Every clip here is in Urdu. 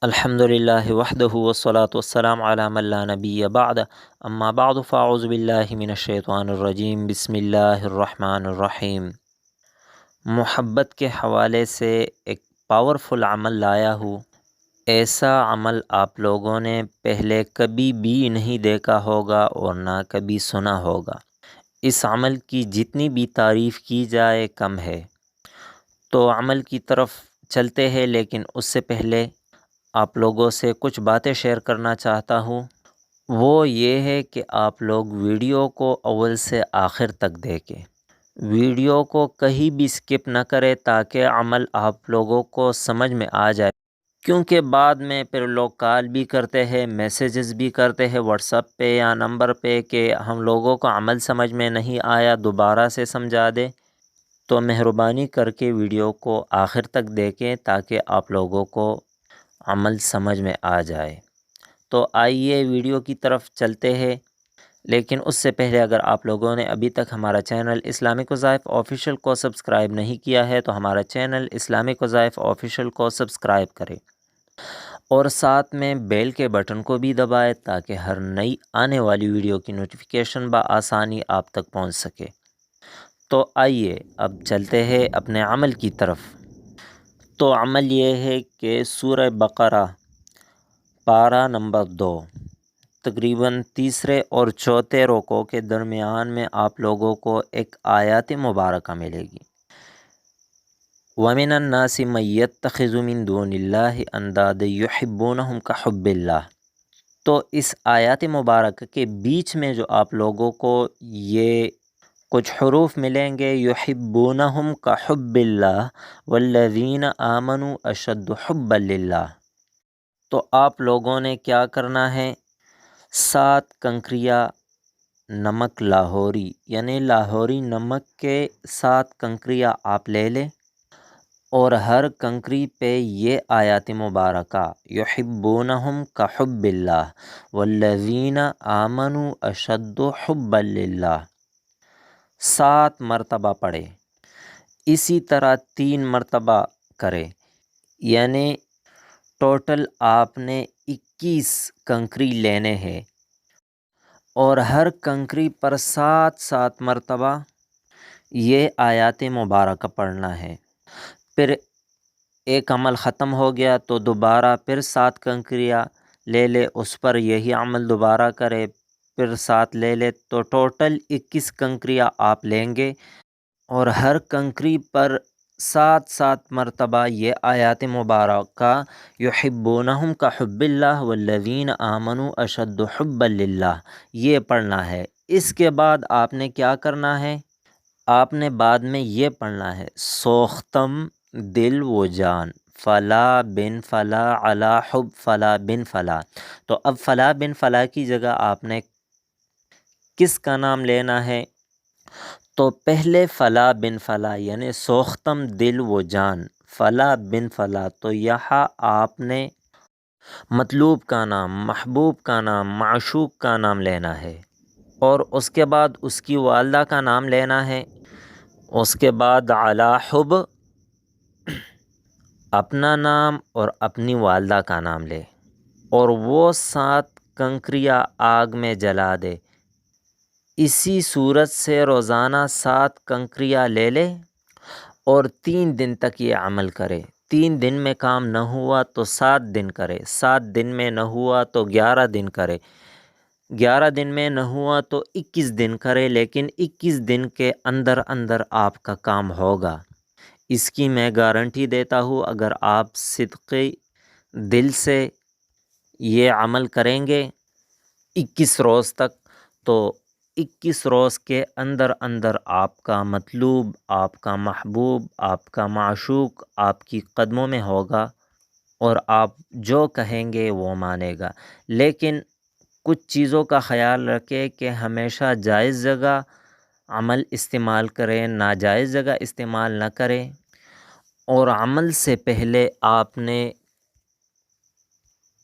الحمد للہ وحدہ والصلاة والسلام علی من لا نبی بعد اما بعد فاعوذ باللہ من الشیطان الرجیم بسم اللہ الرحمن الرحیم۔ محبت کے حوالے سے ایک پاورفل عمل لایا ہوں۔ ایسا عمل آپ لوگوں نے پہلے کبھی بھی نہیں دیکھا ہوگا اور نہ کبھی سنا ہوگا۔ اس عمل کی جتنی بھی تعریف کی جائے کم ہے۔ تو عمل کی طرف چلتے ہیں، لیکن اس سے پہلے آپ لوگوں سے کچھ باتیں شیئر کرنا چاہتا ہوں۔ وہ یہ ہے کہ آپ لوگ ویڈیو کو اول سے آخر تک دیکھیں، ویڈیو کو کہیں بھی سکپ نہ کریں تاکہ عمل آپ لوگوں کو سمجھ میں آ جائے، کیونکہ بعد میں پھر لوگ کال بھی کرتے ہیں، میسیجز بھی کرتے ہیں واٹس ایپ پہ یا نمبر پہ کہ ہم لوگوں کو عمل سمجھ میں نہیں آیا، دوبارہ سے سمجھا دے۔ تو مہربانی کر کے ویڈیو کو آخر تک دیکھیں تاکہ آپ لوگوں کو عمل سمجھ میں آ جائے۔ تو آئیے ویڈیو کی طرف چلتے ہیں، لیکن اس سے پہلے اگر آپ لوگوں نے ابھی تک ہمارا چینل اسلامک وظائف آفیشیل کو سبسکرائب نہیں کیا ہے تو ہمارا چینل اسلامک وظائف آفیشیل کو سبسکرائب کریں اور ساتھ میں بیل کے بٹن کو بھی دبائیں تاکہ ہر نئی آنے والی ویڈیو کی نوٹیفیکیشن بآسانی آپ تک پہنچ سکے۔ تو آئیے اب چلتے ہیں اپنے عمل کی طرف۔ تو عمل یہ ہے کہ سورہ بقرہ پارہ نمبر 2 تقریباً تیسرے اور چوتھے رکوع کے درمیان میں آپ لوگوں کو ایک آیات مبارکہ ملے گی۔ وَمِنَ النَّاسِ مَن يَتَّخِذُ مِن دُونِ اللَّهِ أَندَادًا يُحِبُّونَهُمْ كَحُبِّ اللَّهِ۔ تو اس آیات مبارکہ کے بیچ میں جو آپ لوگوں کو یہ کچھ حروف ملیں گے، یحبونہم کحب اللہ والذین آمنوا اشد حبا للہ، تو آپ لوگوں نے کیا کرنا ہے، 7 کنکریاں نمک لاہوری یعنی لاہوری نمک کے 7 کنکریاں آپ لے لیں اور ہر کنکری پہ یہ آیات مبارکہ یحبونہم کحب اللہ والذین آمنوا اشد حبا للہ 7 مرتبہ پڑھے۔ اسی طرح 3 مرتبہ کرے، یعنی ٹوٹل آپ نے 21 کنکری لینے ہیں اور ہر کنکری پر 7 مرتبہ یہ آیات مبارکہ پڑھنا ہے۔ پھر ایک عمل ختم ہو گیا تو دوبارہ پھر 7 کنکریاں لے لے، اس پر یہی عمل دوبارہ کرے، پھر 7 لے لے، تو ٹوٹل 21 کنکریاں آپ لیں گے اور ہر کنکری پر 7 مرتبہ یہ آیات مبارکہ یحبونہم کحب اللہ والذین آمنوا اشد حبا للہ یہ پڑھنا ہے۔ اس کے بعد آپ نے کیا کرنا ہے، آپ نے بعد میں یہ پڑھنا ہے، سوختم دل و جان فلا بن فلا علی حب فلا بن فلا۔ تو اب فلا بن فلا کی جگہ آپ نے کس کا نام لینا ہے، تو پہلے فلا بن فلا یعنی سوختم دل و جان فلا بن فلا، تو یہاں آپ نے مطلوب کا نام، محبوب کا نام، معشوق کا نام لینا ہے اور اس کے بعد اس کی والدہ کا نام لینا ہے، اس کے بعد علی حب اپنا نام اور اپنی والدہ کا نام لے اور وہ 7 کنکریاں آگ میں جلا دے۔ اسی صورت سے روزانہ 7 کنکریاں لے لے اور 3 دن تک یہ عمل کرے۔ 3 دن میں کام نہ ہوا تو 7 دن کرے، 7 دن میں نہ ہوا تو 11 دن کرے، 11 دن میں نہ ہوا تو 21 دن کرے، لیکن 21 دن کے اندر اندر آپ کا کام ہوگا۔ اس کی میں گارنٹی دیتا ہوں، اگر آپ صدقی دل سے یہ عمل کریں گے 21 روز تک، تو 21 روز کے اندر اندر آپ کا مطلوب، آپ کا محبوب، آپ کا معشوق آپ کی قدموں میں ہوگا اور آپ جو کہیں گے وہ مانے گا۔ لیکن کچھ چیزوں کا خیال رکھیں کہ ہمیشہ جائز جگہ عمل استعمال کریں، ناجائز جگہ استعمال نہ کریں، اور عمل سے پہلے آپ نے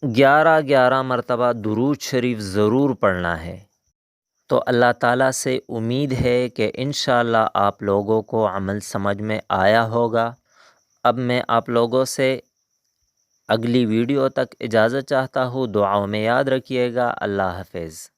11 مرتبہ درود شریف ضرور پڑھنا ہے۔ تو اللہ تعالیٰ سے امید ہے کہ انشاءاللہ آپ لوگوں کو عمل سمجھ میں آیا ہوگا۔ اب میں آپ لوگوں سے اگلی ویڈیو تک اجازت چاہتا ہوں، دعاؤں میں یاد رکھیے گا۔ اللہ حافظ۔